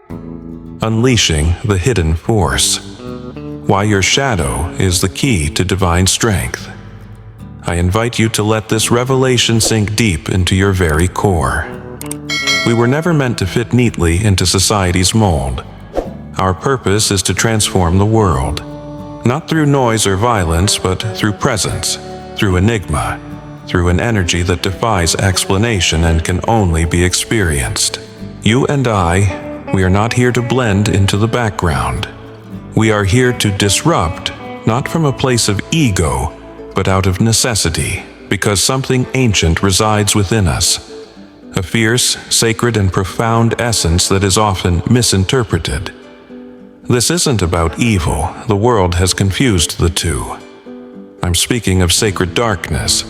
Unleashing the hidden force. Why your shadow is the key to divine strength. I invite you to let this revelation sink deep into your very core. We were never meant to fit neatly into society's mold. Our purpose is to transform the world, not through noise or violence, but through presence, through enigma, through an energy that defies explanation and can only be experienced. You and I, we are not here to blend into the background. We are here to disrupt, not from a place of ego, but out of necessity, because something ancient resides within us. A fierce, sacred, and profound essence that is often misinterpreted. This isn't about evil. The world has confused the two. I'm speaking of sacred darkness,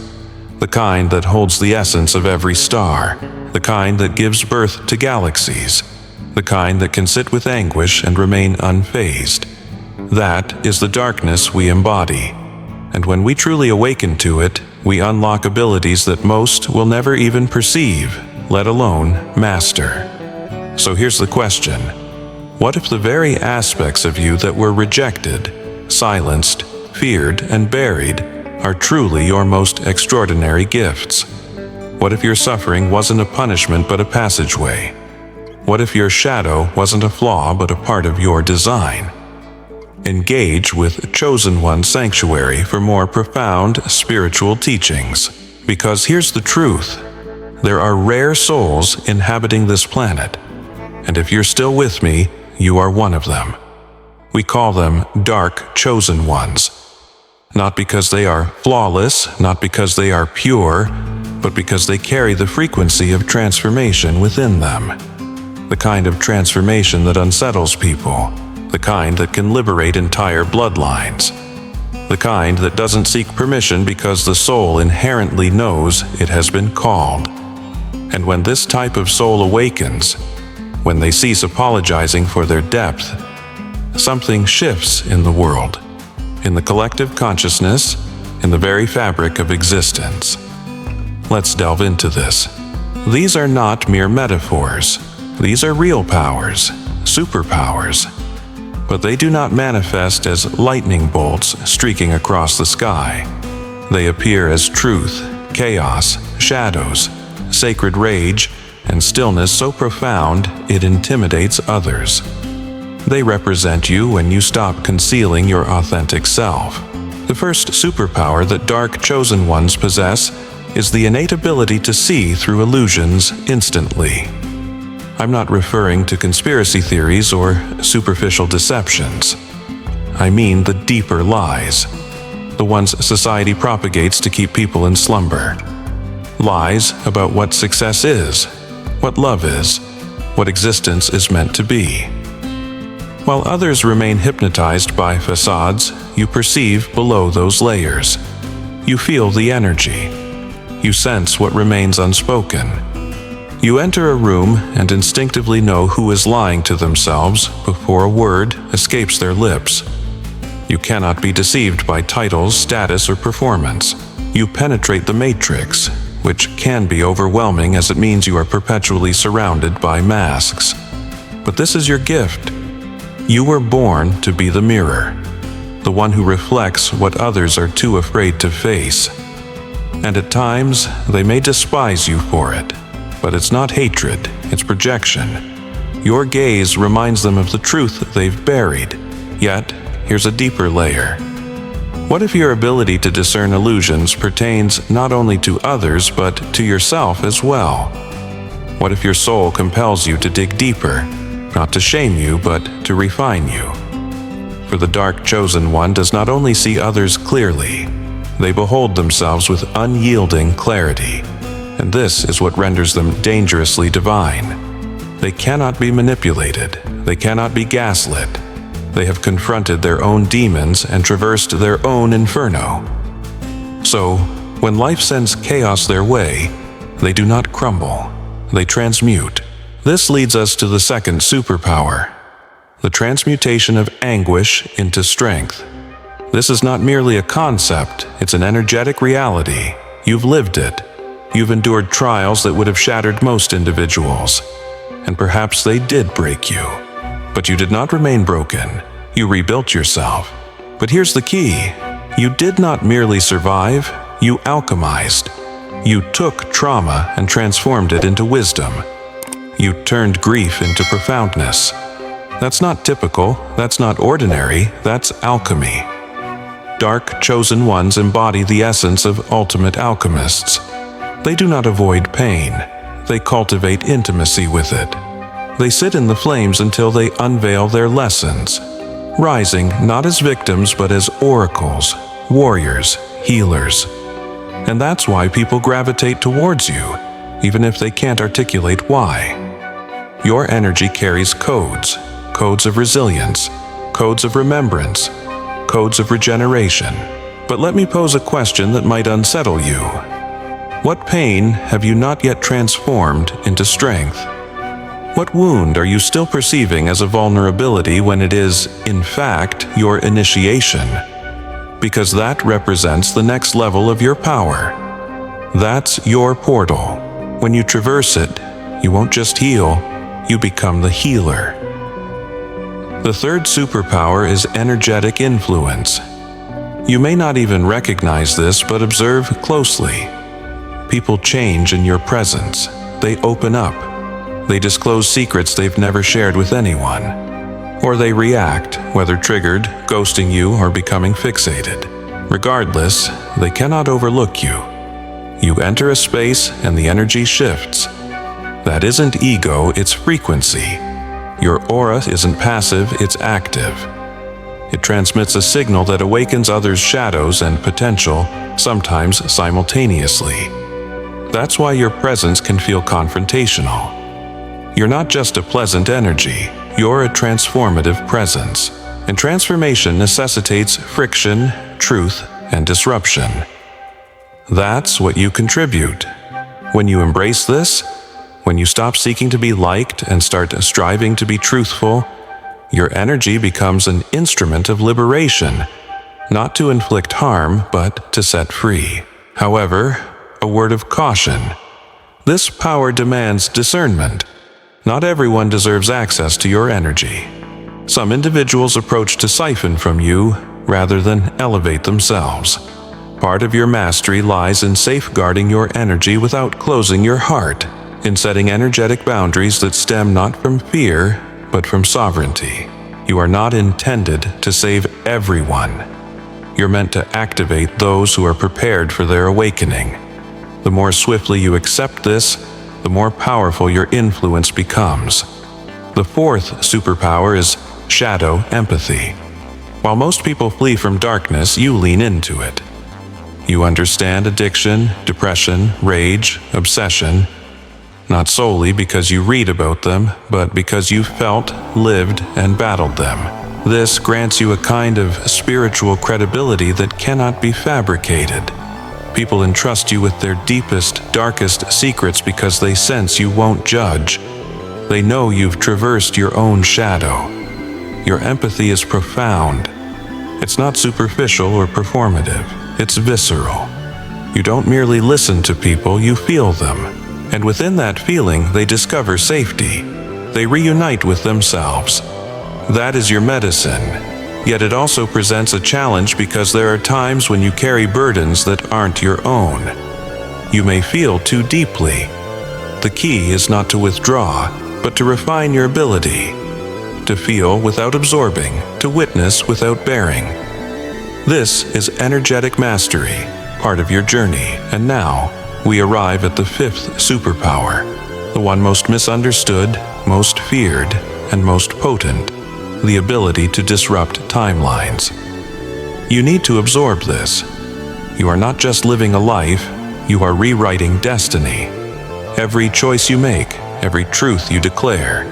the kind that holds the essence of every star, the kind that gives birth to galaxies, the kind that can sit with anguish and remain unfazed. That is the darkness we embody, and when we truly awaken to it, we unlock abilities that most will never even perceive, let alone master. So here's the question. What if the very aspects of you that were rejected, silenced, feared, and buried are truly your most extraordinary gifts? What if your suffering wasn't a punishment but a passageway? What if your shadow wasn't a flaw but a part of your design? Engage with Chosen One Sanctuary for more profound spiritual teachings. Because here's the truth. There are rare souls inhabiting this planet, and if you're still with me, you are one of them. We call them Dark Chosen Ones. Not because they are flawless, not because they are pure, but because they carry the frequency of transformation within them. The kind of transformation that unsettles people, the kind that can liberate entire bloodlines, the kind that doesn't seek permission because the soul inherently knows it has been called. And when this type of soul awakens, when they cease apologizing for their depth, something shifts in the world, in the collective consciousness, in the very fabric of existence. Let's delve into this. These are not mere metaphors. These are real powers, superpowers. But they do not manifest as lightning bolts streaking across the sky. They appear as truth, chaos, shadows, sacred rage, and stillness so profound it intimidates others. They represent you when you stop concealing your authentic self. The first superpower that Dark Chosen Ones possess is the innate ability to see through illusions instantly. I'm not referring to conspiracy theories or superficial deceptions. I mean the deeper lies, the ones society propagates to keep people in slumber. Lies about what success is, what love is, what existence is meant to be. While others remain hypnotized by facades, you perceive below those layers. You feel the energy. You sense what remains unspoken. You enter a room and instinctively know who is lying to themselves before a word escapes their lips. You cannot be deceived by titles, status, or performance. You penetrate the matrix, which can be overwhelming as it means you are perpetually surrounded by masks. But this is your gift. You were born to be the mirror, the one who reflects what others are too afraid to face. And at times, they may despise you for it, but it's not hatred, it's projection. Your gaze reminds them of the truth they've buried, yet here's a deeper layer. What if your ability to discern illusions pertains not only to others but to yourself as well? What if your soul compels you to dig deeper, not to shame you but to refine you? For the Dark Chosen One does not only see others clearly, they behold themselves with unyielding clarity, and this is what renders them dangerously divine. They cannot be manipulated, they cannot be gaslit. They have confronted their own demons and traversed their own inferno. So, when life sends chaos their way, they do not crumble, they transmute. This leads us to the second superpower, the transmutation of anguish into strength. This is not merely a concept, it's an energetic reality. You've lived it. You've endured trials that would have shattered most individuals. And perhaps they did break you. But you did not remain broken. You rebuilt yourself. But here's the key. You did not merely survive, you alchemized. You took trauma and transformed it into wisdom. You turned grief into profoundness. That's not typical, that's not ordinary, that's alchemy. Dark, chosen ones embody the essence of ultimate alchemists. They do not avoid pain, they cultivate intimacy with it. They sit in the flames until they unveil their lessons, rising not as victims but as oracles, warriors, healers. And that's why people gravitate towards you, even if they can't articulate why. Your energy carries codes of resilience, codes of remembrance, codes of regeneration. But let me pose a question that might unsettle you. What pain have you not yet transformed into strength? What wound are you still perceiving as a vulnerability when it is, in fact, your initiation? Because that represents the next level of your power. That's your portal. When you traverse it, you won't just heal, you become the healer. The third superpower is energetic influence. You may not even recognize this, but observe closely. People change in your presence. They open up. They disclose secrets they've never shared with anyone. Or they react, whether triggered, ghosting you, or becoming fixated. Regardless, they cannot overlook you. You enter a space and the energy shifts. That isn't ego, it's frequency. Your aura isn't passive, it's active. It transmits a signal that awakens others' shadows and potential, sometimes simultaneously. That's why your presence can feel confrontational. You're not just a pleasant energy, you're a transformative presence. And transformation necessitates friction, truth, and disruption. That's what you contribute. When you embrace this, when you stop seeking to be liked and start striving to be truthful, your energy becomes an instrument of liberation, not to inflict harm, but to set free. However, a word of caution. This power demands discernment. Not everyone deserves access to your energy. Some individuals approach to siphon from you rather than elevate themselves. Part of your mastery lies in safeguarding your energy without closing your heart, in setting energetic boundaries that stem not from fear, but from sovereignty. You are not intended to save everyone. You're meant to activate those who are prepared for their awakening. The more swiftly you accept this, the more powerful your influence becomes. The fourth superpower is shadow empathy. While most people flee from darkness, you lean into it. You understand addiction, depression, rage, obsession, not solely because you read about them, but because you felt, lived, and battled them. This grants you a kind of spiritual credibility that cannot be fabricated. People entrust you with their deepest, darkest secrets because they sense you won't judge. They know you've traversed your own shadow. Your empathy is profound. It's not superficial or performative. It's visceral. You don't merely listen to people, you feel them. And within that feeling, they discover safety. They reunite with themselves. That is your medicine. Yet it also presents a challenge because there are times when you carry burdens that aren't your own. You may feel too deeply. The key is not to withdraw, but to refine your ability. To feel without absorbing, to witness without bearing. This is energetic mastery, part of your journey, and now, we arrive at the fifth superpower, the one most misunderstood, most feared, and most potent, the ability to disrupt timelines. You need to absorb this. You are not just living a life, you are rewriting destiny. Every choice you make, every truth you declare,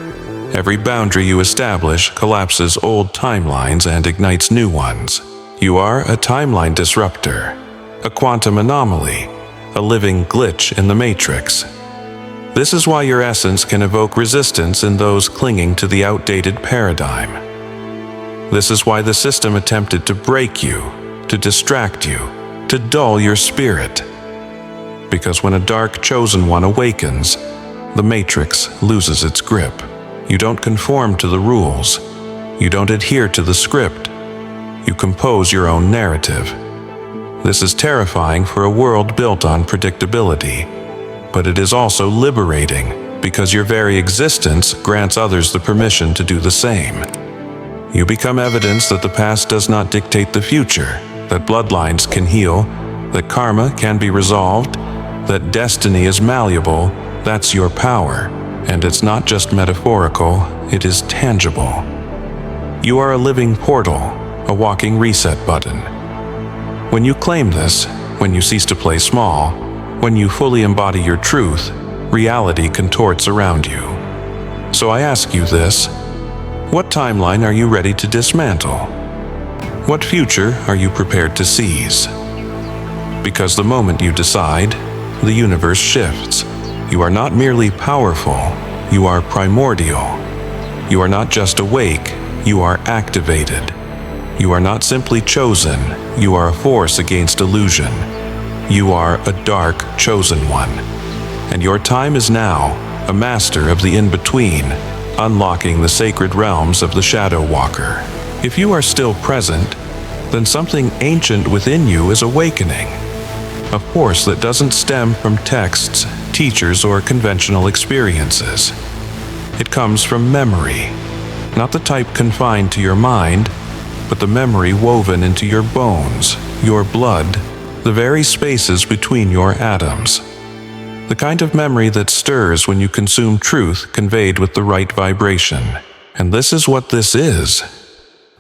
every boundary you establish collapses old timelines and ignites new ones. You are a timeline disruptor, a quantum anomaly, a living glitch in the matrix. This is why your essence can evoke resistance in those clinging to the outdated paradigm. This is why the system attempted to break you, to distract you, to dull your spirit. Because when a dark chosen one awakens, the matrix loses its grip. You don't conform to the rules. You don't adhere to the script. You compose your own narrative. This is terrifying for a world built on predictability, but it is also liberating because your very existence grants others the permission to do the same. You become evidence that the past does not dictate the future, that bloodlines can heal, that karma can be resolved, that destiny is malleable. That's your power, and it's not just metaphorical, it is tangible. You are a living portal, a walking reset button. When you claim this, when you cease to play small, when you fully embody your truth, reality contorts around you. So I ask you this: what timeline are you ready to dismantle? What future are you prepared to seize? Because the moment you decide, the universe shifts. You are not merely powerful, you are primordial. You are not just awake, you are activated. You are not simply chosen, you are a force against illusion. You are a dark, chosen one. And your time is now, a master of the in-between, unlocking the sacred realms of the Shadow Walker. If you are still present, then something ancient within you is awakening. A force that doesn't stem from texts, teachers, or conventional experiences. It comes from memory, not the type confined to your mind, but the memory woven into your bones, your blood, the very spaces between your atoms. The kind of memory that stirs when you consume truth conveyed with the right vibration. And this is what this is.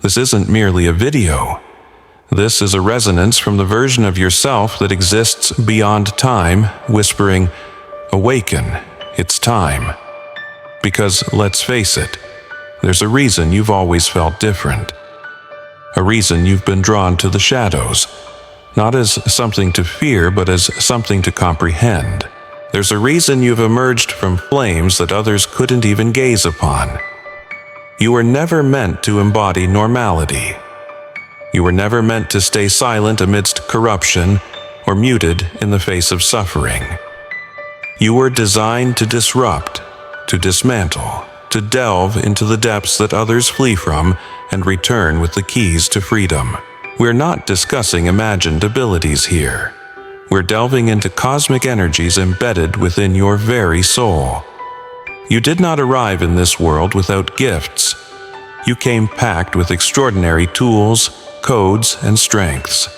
This isn't merely a video. This is a resonance from the version of yourself that exists beyond time, whispering, "Awaken, it's time." Because, let's face it, there's a reason you've always felt different. A reason you've been drawn to the shadows, not as something to fear, but as something to comprehend. There's a reason you've emerged from flames that others couldn't even gaze upon. You were never meant to embody normality. You were never meant to stay silent amidst corruption or muted in the face of suffering. You were designed to disrupt, to dismantle, to delve into the depths that others flee from and return with the keys to freedom. We're not discussing imagined abilities here. We're delving into cosmic energies embedded within your very soul. You did not arrive in this world without gifts. You came packed with extraordinary tools, codes, and strengths.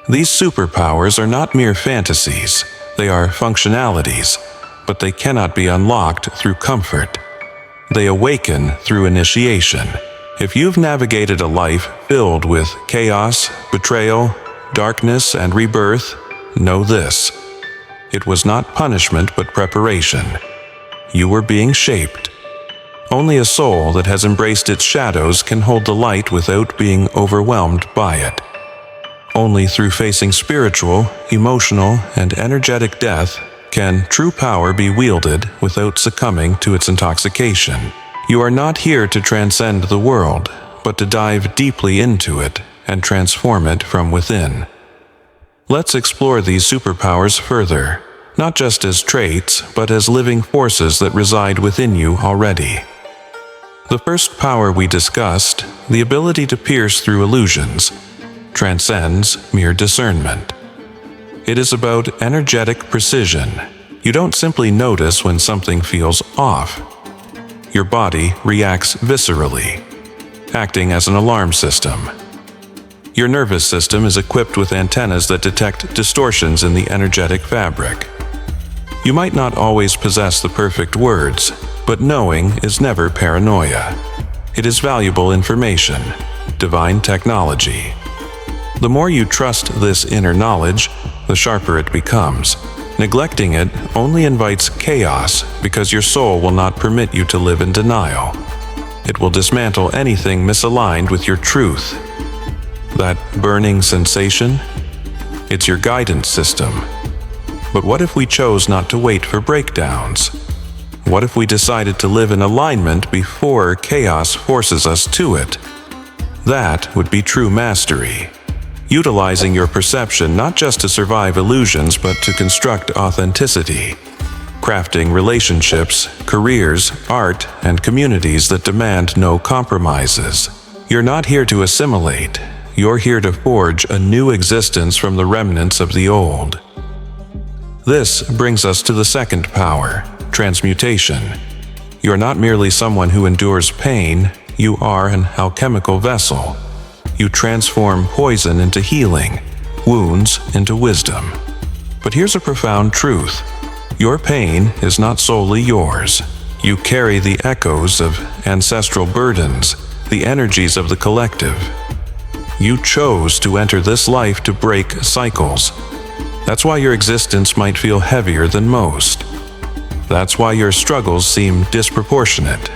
These superpowers are not mere fantasies. They are functionalities, but they cannot be unlocked through comfort. They awaken through initiation. If you've navigated a life filled with chaos, betrayal, darkness, and rebirth, know this: it was not punishment but preparation. You were being shaped. Only a soul that has embraced its shadows can hold the light without being overwhelmed by it. Only through facing spiritual, emotional, and energetic death can true power be wielded without succumbing to its intoxication. You are not here to transcend the world, but to dive deeply into it and transform it from within. Let's explore these superpowers further, not just as traits, but as living forces that reside within you already. The first power we discussed, the ability to pierce through illusions, transcends mere discernment. It is about energetic precision. You don't simply notice when something feels off. Your body reacts viscerally, acting as an alarm system. Your nervous system is equipped with antennas that detect distortions in the energetic fabric. You might not always possess the perfect words, but knowing is never paranoia. It is valuable information, divine technology. The more you trust this inner knowledge, the sharper it becomes. Neglecting it only invites chaos because your soul will not permit you to live in denial. It will dismantle anything misaligned with your truth. That burning sensation? It's your guidance system. But what if we chose not to wait for breakdowns? What if we decided to live in alignment before chaos forces us to it? That would be true mastery. Utilizing your perception not just to survive illusions but to construct authenticity. crafting relationships, careers, art, and communities that demand no compromises. You're not here to assimilate. You're here to forge a new existence from the remnants of the old. This brings us to the second power, transmutation. You're not merely someone who endures pain, you are an alchemical vessel. You transform poison into healing, wounds into wisdom. But here's a profound truth. Your pain is not solely yours. You carry the echoes of ancestral burdens, the energies of the collective. You chose to enter this life to break cycles. That's why your existence might feel heavier than most. That's why your struggles seem disproportionate.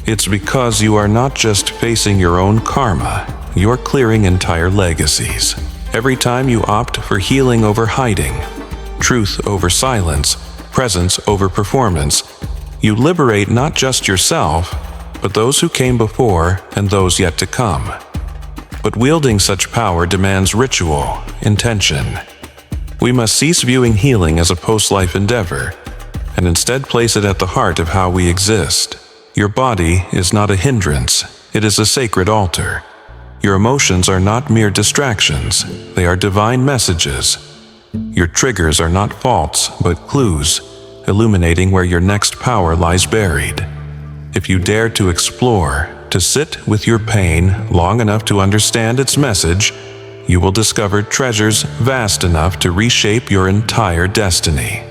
It's because you are not just facing your own karma, you're clearing entire legacies. Every time you opt for healing over hiding, truth over silence, presence over performance, you liberate not just yourself, but those who came before and those yet to come. But wielding such power demands ritual, intention. We must cease viewing healing as a post-life endeavor, and instead place it at the heart of how we exist. Your body is not a hindrance, it is a sacred altar. Your emotions are not mere distractions, they are divine messages. Your triggers are not faults, but clues, illuminating where your next power lies buried. If you dare to explore, to sit with your pain long enough to understand its message, you will discover treasures vast enough to reshape your entire destiny.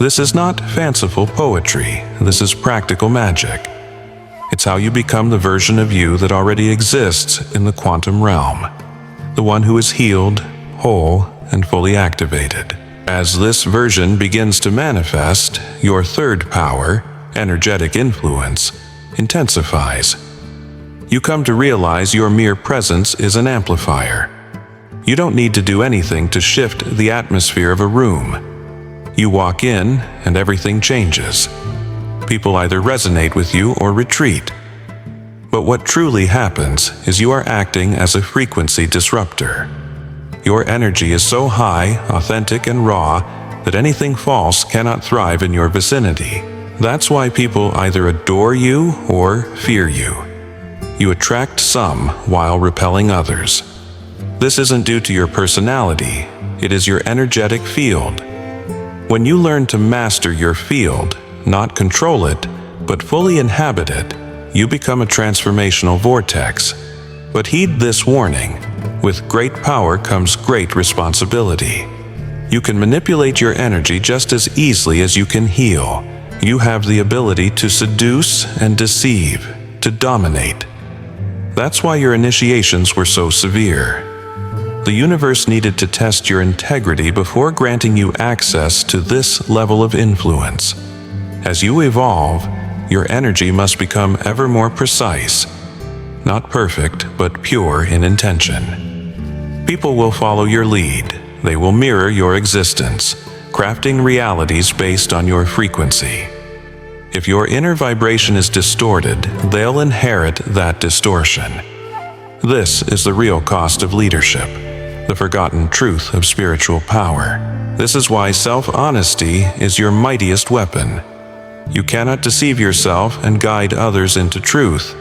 This is not fanciful poetry, this is practical magic. It's how you become the version of you that already exists in the quantum realm, the one who is healed, whole, and fully activated. As this version begins to manifest, your third power, energetic influence, intensifies. You come to realize your mere presence is an amplifier. You don't need to do anything to shift the atmosphere of a room. You walk in, and everything changes. People either resonate with you or retreat. But what truly happens is you are acting as a frequency disruptor. Your energy is so high, authentic, and raw that anything false cannot thrive in your vicinity. That's why people either adore you or fear you. You attract some while repelling others. This isn't due to your personality, it is your energetic field. When you learn to master your field, not control it, but fully inhabit it, you become a transformational vortex. But heed this warning. With great power comes great responsibility. You can manipulate your energy just as easily as you can heal. You have the ability to seduce and deceive, to dominate. That's why your initiations were so severe. The universe needed to test your integrity before granting you access to this level of influence. As you evolve, your energy must become ever more precise. Not perfect, but pure in intention. People will follow your lead. They will mirror your existence, crafting realities based on your frequency. If your inner vibration is distorted, they'll inherit that distortion. This is the real cost of leadership, the forgotten truth of spiritual power. This is why self-honesty is your mightiest weapon. You cannot deceive yourself and guide others into truth.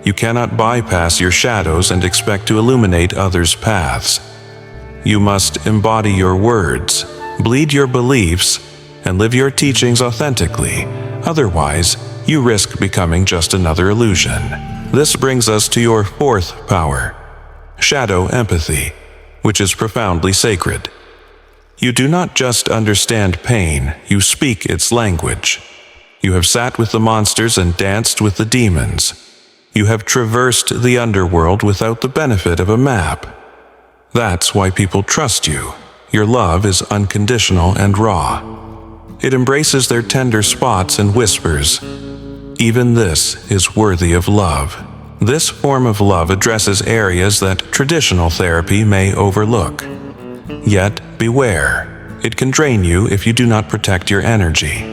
You cannot bypass your shadows and expect to illuminate others' paths. You must embody your words, bleed your beliefs, and live your teachings authentically. Otherwise, you risk becoming just another illusion. This brings us to your fourth power, shadow empathy, which is profoundly sacred. You do not just understand pain, you speak its language. You have sat with the monsters and danced with the demons. You have traversed the underworld without the benefit of a map. That's why people trust you. Your love is unconditional and raw. It embraces their tender spots and whispers, "Even this is worthy of love." This form of love addresses areas that traditional therapy may overlook. Yet, beware. It can drain you if you do not protect your energy.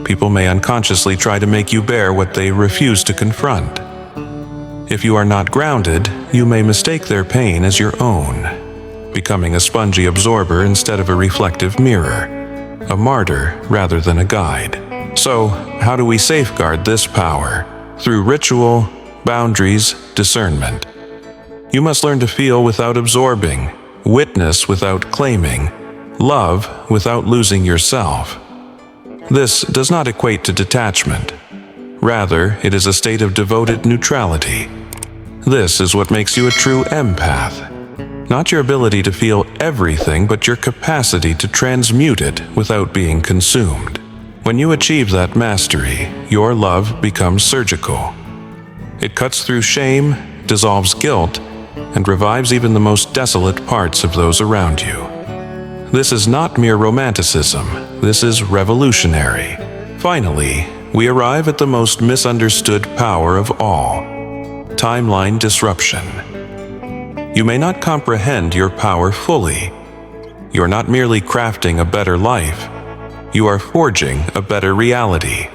People may unconsciously try to make you bear what they refuse to confront. If you are not grounded, you may mistake their pain as your own, becoming a spongy absorber instead of a reflective mirror. a martyr rather than a guide. So, how do we safeguard this power? Through ritual, boundaries, discernment. You must learn to feel without absorbing, witness without claiming, love without losing yourself. This does not equate to detachment. Rather, it is a state of devoted neutrality. This is what makes you a true empath. Not your ability to feel everything, but your capacity to transmute it without being consumed. When you achieve that mastery, your love becomes surgical. It cuts through shame, dissolves guilt, and revives even the most desolate parts of those around you. This is not mere romanticism, this is revolutionary. Finally, we arrive at the most misunderstood power of all: timeline disruption. You may not comprehend your power fully. You're not merely crafting a better life, you are forging a better reality.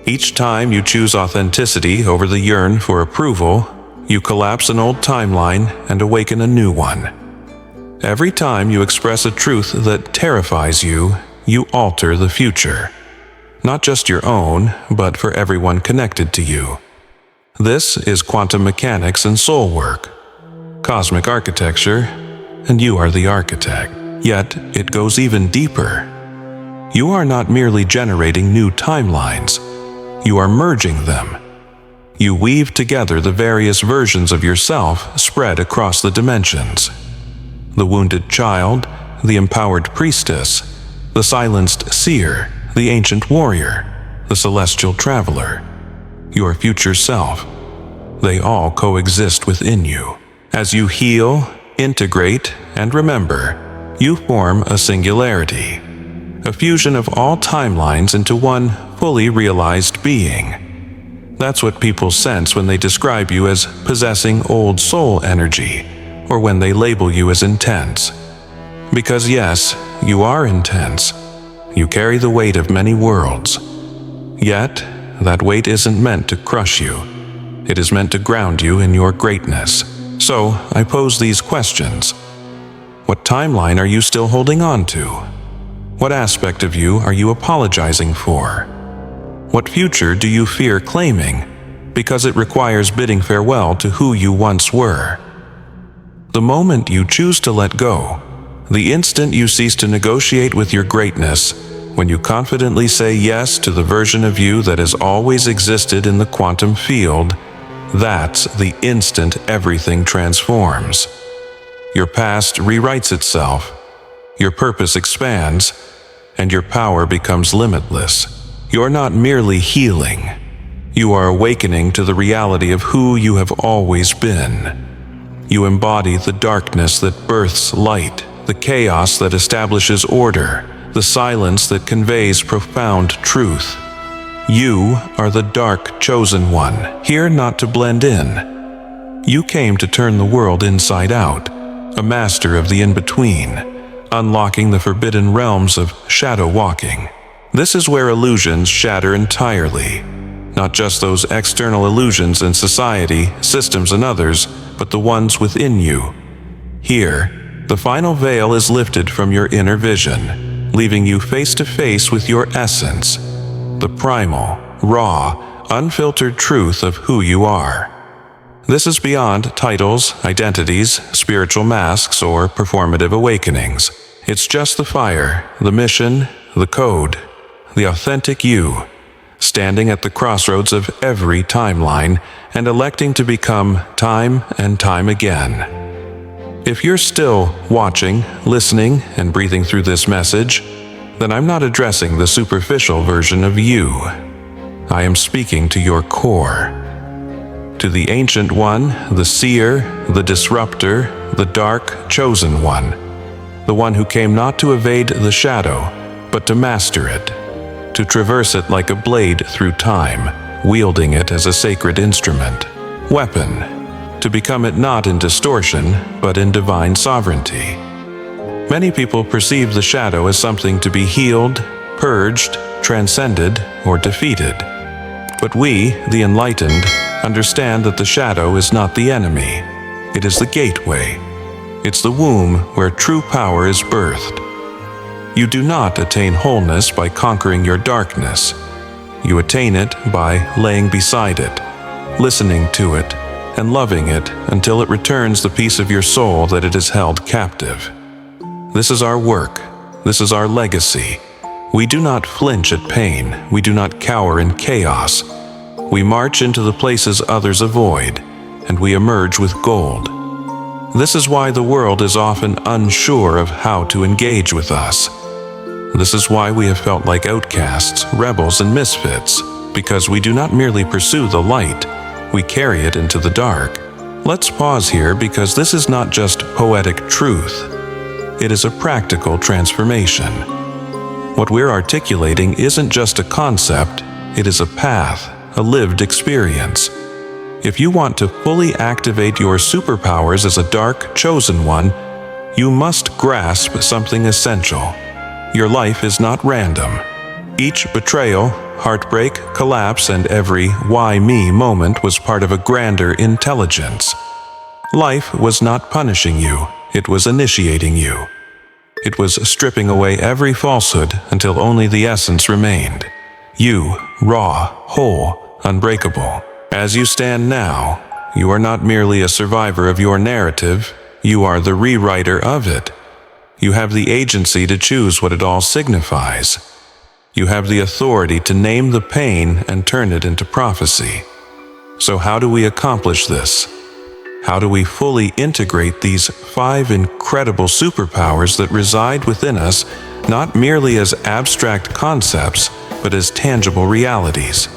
Each time you choose authenticity over the yearn for approval, you collapse an old timeline and awaken a new one. Every time you express a truth that terrifies you, you alter the future. Not just your own, but for everyone connected to you. This is quantum mechanics and soul work, cosmic architecture, and you are the architect. Yet, it goes even deeper. You are not merely generating new timelines, you are merging them. You weave together the various versions of yourself spread across the dimensions. The wounded child, the empowered priestess, the silenced seer, the ancient warrior, the celestial traveler, your future self. They all coexist within you. As you heal, integrate, and remember, you form a singularity, a fusion of all timelines into one fully realized being. That's what people sense when they describe you as possessing old soul energy, or when they label you as intense. Because yes, you are intense. You carry the weight of many worlds. Yet, that weight isn't meant to crush you. It is meant to ground you in your greatness. So, I pose these questions. What timeline are you still holding on to? What aspect of you are you apologizing for? What future do you fear claiming because it requires bidding farewell to who you once were? The moment you choose to let go, the instant you cease to negotiate with your greatness, when you confidently say yes to the version of you that has always existed in the quantum field, that's the instant everything transforms. Your past rewrites itself, your purpose expands, and your power becomes limitless. You're not merely healing. You are awakening to the reality of who you have always been. You embody the darkness that births light, the chaos that establishes order, the silence that conveys profound truth. You are the dark chosen one, here not to blend in. You came to turn the world inside out, a master of the in-between, unlocking the forbidden realms of shadow walking. This is where illusions shatter entirely. Not just those external illusions in society, systems, and others, but the ones within you. Here, the final veil is lifted from your inner vision, leaving you face to face with your essence, the primal, raw, unfiltered truth of who you are. This is beyond titles, identities, spiritual masks, or performative awakenings. It's just the fire, the mission, the code, the authentic you, standing at the crossroads of every timeline and electing to become time and time again. If you're still watching, listening, and breathing through this message, then I'm not addressing the superficial version of you. I am speaking to your core. To the Ancient One, the Seer, the Disruptor, the Dark Chosen One. The one who came not to evade the shadow, but to master it. To traverse it like a blade through time, wielding it as a sacred instrument. Weapon. To become it not in distortion, but in divine sovereignty. Many people perceive the shadow as something to be healed, purged, transcended, or defeated. But we, the enlightened, understand that the shadow is not the enemy. It is the gateway. It's the womb where true power is birthed. You do not attain wholeness by conquering your darkness. You attain it by laying beside it, listening to it, and loving it until it returns the piece of your soul that it has held captive. This is our work. This is our legacy. We do not flinch at pain. We do not cower in chaos. We march into the places others avoid, and we emerge with gold. This is why the world is often unsure of how to engage with us. This is why we have felt like outcasts, rebels, and misfits, because we do not merely pursue the light, we carry it into the dark. Let's pause here because this is not just poetic truth. It is a practical transformation. What we're articulating isn't just a concept, it is a path, a lived experience. If you want to fully activate your superpowers as a dark, chosen one, you must grasp something essential. Your life is not random. Each betrayal, heartbreak, collapse, and every why me moment was part of a grander intelligence. Life was not punishing you, it was initiating you. It was stripping away every falsehood until only the essence remained. You, raw, whole, unbreakable. As you stand now, you are not merely a survivor of your narrative, you are the rewriter of it. You have the agency to choose what it all signifies. You have the authority to name the pain and turn it into prophecy. So how do we accomplish this? How do we fully integrate these 5 incredible superpowers that reside within us, not merely as abstract concepts, but as tangible realities?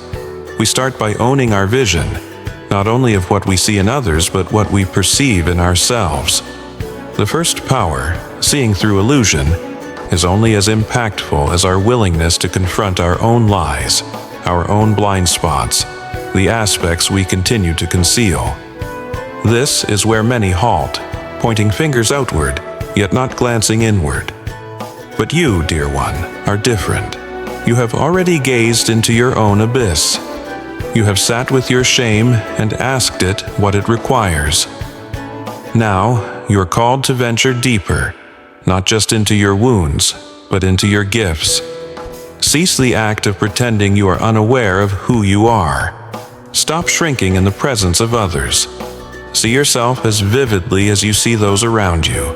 We start by owning our vision, not only of what we see in others, but what we perceive in ourselves. The first power, seeing through illusion, is only as impactful as our willingness to confront our own lies, our own blind spots, the aspects we continue to conceal. This is where many halt, pointing fingers outward, yet not glancing inward. But you, dear one, are different. You have already gazed into your own abyss. You have sat with your shame and asked it what it requires. Now, you are called to venture deeper, not just into your wounds, but into your gifts. Cease the act of pretending you are unaware of who you are. Stop shrinking in the presence of others. See yourself as vividly as you see those around you,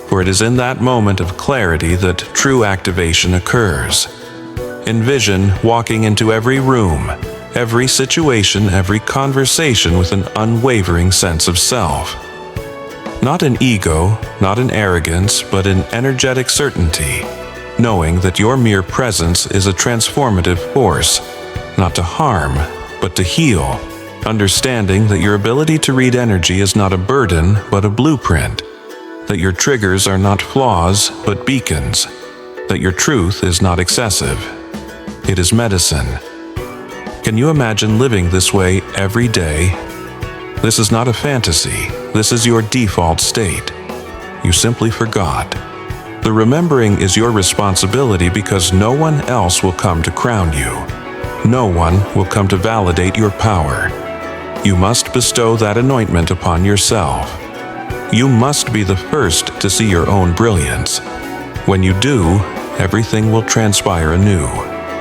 for it is in that moment of clarity that true activation occurs. Envision walking into every room, every situation, every conversation with an unwavering sense of self. Not an ego, not an arrogance, but an energetic certainty, knowing that your mere presence is a transformative force, not to harm, but to heal. Understanding that your ability to read energy is not a burden, but a blueprint. That your triggers are not flaws, but beacons. That your truth is not excessive. It is medicine. Can you imagine living this way every day? This is not a fantasy. This is your default state. You simply forgot. The remembering is your responsibility because no one else will come to crown you. No one will come to validate your power. You must bestow that anointment upon yourself. You must be the first to see your own brilliance. When you do, everything will transpire anew.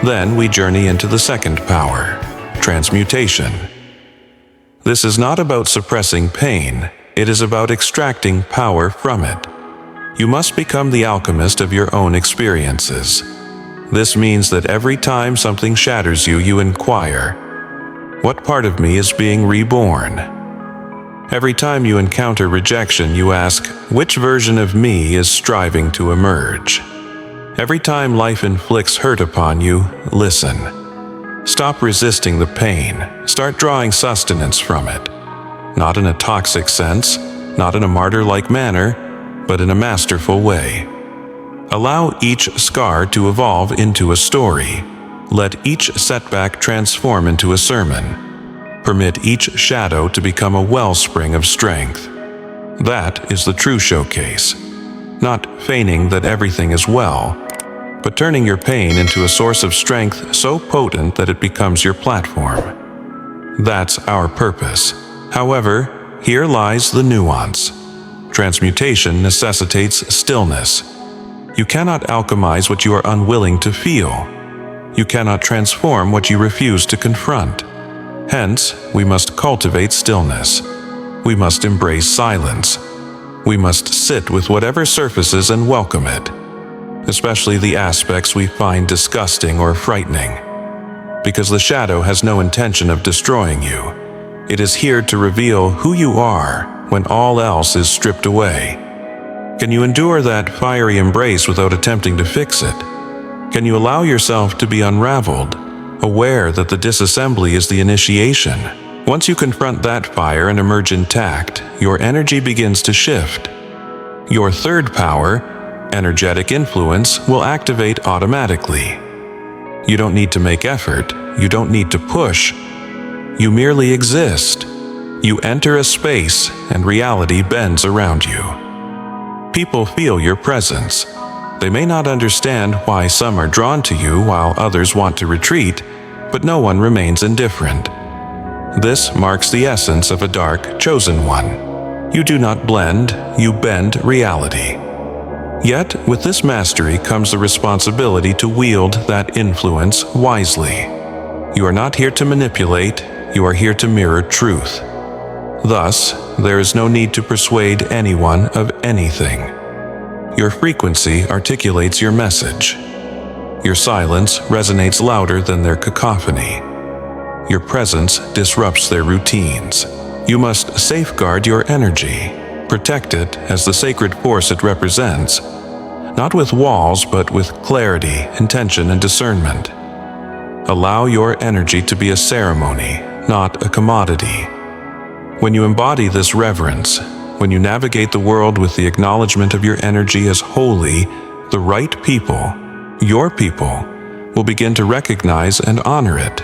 Then we journey into the second power, transmutation. This is not about suppressing pain, it is about extracting power from it. You must become the alchemist of your own experiences. This means that every time something shatters you, you inquire, what part of me is being reborn? Every time you encounter rejection, you ask, which version of me is striving to emerge? Every time life inflicts hurt upon you, listen. Stop resisting the pain. Start drawing sustenance from it. Not in a toxic sense, not in a martyr-like manner, but in a masterful way. Allow each scar to evolve into a story. Let each setback transform into a sermon. Permit each shadow to become a wellspring of strength. That is the true showcase. Not feigning that everything is well, but turning your pain into a source of strength so potent that it becomes your platform. That's our purpose. However, here lies the nuance. Transmutation necessitates stillness. You cannot alchemize what you are unwilling to feel. You cannot transform what you refuse to confront. Hence, we must cultivate stillness. We must embrace silence. We must sit with whatever surfaces and welcome it, especially the aspects we find disgusting or frightening. Because the shadow has no intention of destroying you. It is here to reveal who you are when all else is stripped away. Can you endure that fiery embrace without attempting to fix it? Can you allow yourself to be unraveled, aware that the disassembly is the initiation? Once you confront that fire and emerge intact, your energy begins to shift. Your third power, energetic influence, will activate automatically. You don't need to make effort. You don't need to push. You merely exist. You enter a space, and reality bends around you. People feel your presence. They may not understand why some are drawn to you while others want to retreat, but no one remains indifferent. This marks the essence of a dark, chosen one. You do not blend, you bend reality. Yet, with this mastery comes the responsibility to wield that influence wisely. You are not here to manipulate, you are here to mirror truth. Thus, there is no need to persuade anyone of anything. Your frequency articulates your message. Your silence resonates louder than their cacophony. Your presence disrupts their routines. You must safeguard your energy, protect it as the sacred force it represents, not with walls but with clarity, intention, and discernment. Allow your energy to be a ceremony, not a commodity. When you embody this reverence, when you navigate the world with the acknowledgement of your energy as holy, the right people, your people, will begin to recognize and honor it.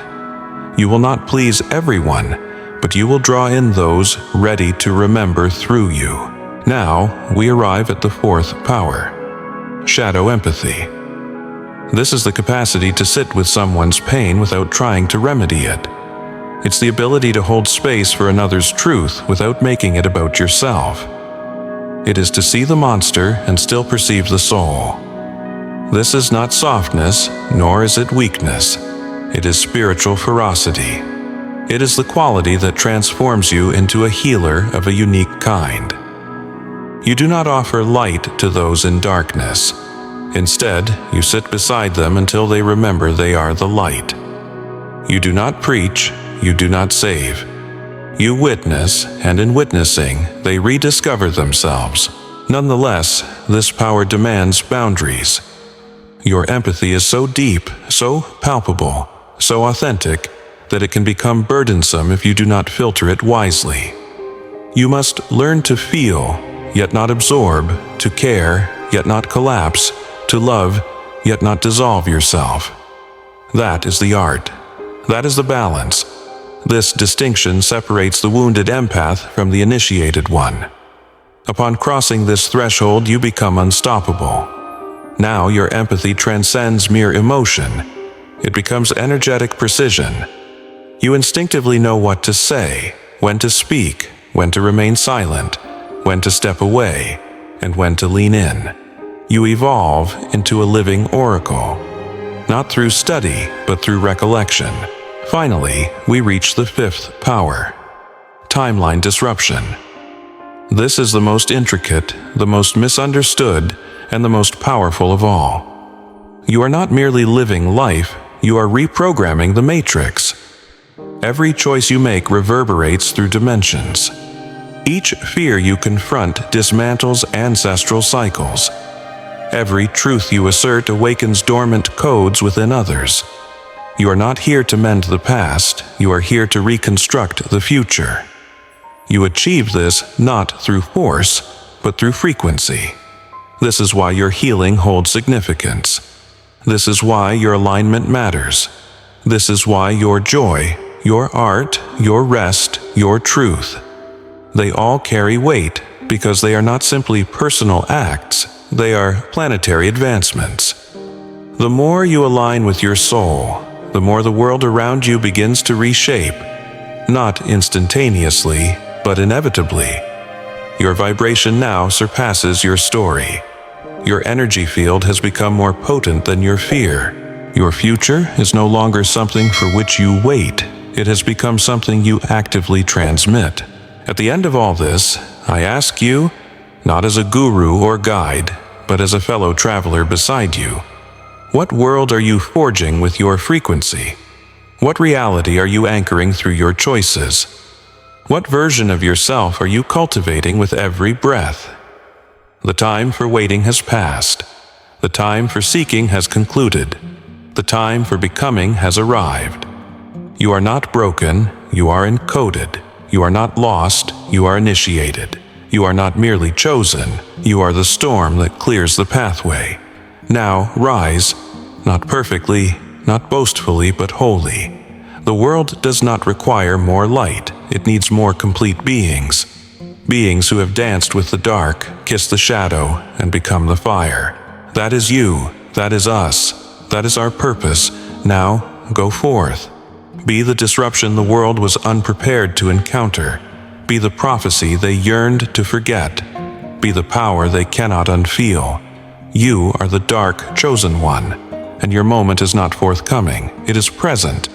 You will not please everyone, but you will draw in those ready to remember through you. Now, we arrive at the fourth power, shadow empathy. This is the capacity to sit with someone's pain without trying to remedy it. It's the ability to hold space for another's truth without making it about yourself. It is to see the monster and still perceive the soul. This is not softness, nor is it weakness. It is spiritual ferocity. It is the quality that transforms you into a healer of a unique kind. You do not offer light to those in darkness. Instead, you sit beside them until they remember they are the light. You do not preach, you do not save. You witness, and in witnessing, they rediscover themselves. Nonetheless, this power demands boundaries. Your empathy is so deep, so palpable, so authentic, that it can become burdensome if you do not filter it wisely. You must learn to feel, yet not absorb, to care, yet not collapse, to love, yet not dissolve yourself. That is the art. That is the balance. This distinction separates the wounded empath from the initiated one. Upon crossing this threshold, you become unstoppable. Now your empathy transcends mere emotion. It becomes energetic precision. You instinctively know what to say, when to speak, when to remain silent, when to step away, and when to lean in. You evolve into a living oracle, not through study, but through recollection. Finally, we reach the fifth power, timeline disruption. This is the most intricate, the most misunderstood, and the most powerful of all. You are not merely living life, you are reprogramming the matrix. Every choice you make reverberates through dimensions. Each fear you confront dismantles ancestral cycles. Every truth you assert awakens dormant codes within others. You are not here to mend the past, you are here to reconstruct the future. You achieve this not through force, but through frequency. This is why your healing holds significance. This is why your alignment matters. This is why your joy, your art, your rest, your truth, they all carry weight because they are not simply personal acts, they are planetary advancements. The more you align with your soul, the more the world around you begins to reshape, not instantaneously, but inevitably. Your vibration now surpasses your story. Your energy field has become more potent than your fear. Your future is no longer something for which you wait. It has become something you actively transmit. At the end of all this, I ask you, not as a guru or guide, but as a fellow traveler beside you, what world are you forging with your frequency? What reality are you anchoring through your choices? What version of yourself are you cultivating with every breath? The time for waiting has passed. The time for seeking has concluded. The time for becoming has arrived. You are not broken, you are encoded. You are not lost, you are initiated. You are not merely chosen, you are the storm that clears the pathway. Now rise, not perfectly, not boastfully, but wholly. The world does not require more light, it needs more complete beings. Beings who have danced with the dark, kissed the shadow, and become the fire. That is you, that is us, that is our purpose. Now, go forth. Be the disruption the world was unprepared to encounter. Be the prophecy they yearned to forget. Be the power they cannot unfeel. You are the dark, chosen one, and your moment is not forthcoming, it is present.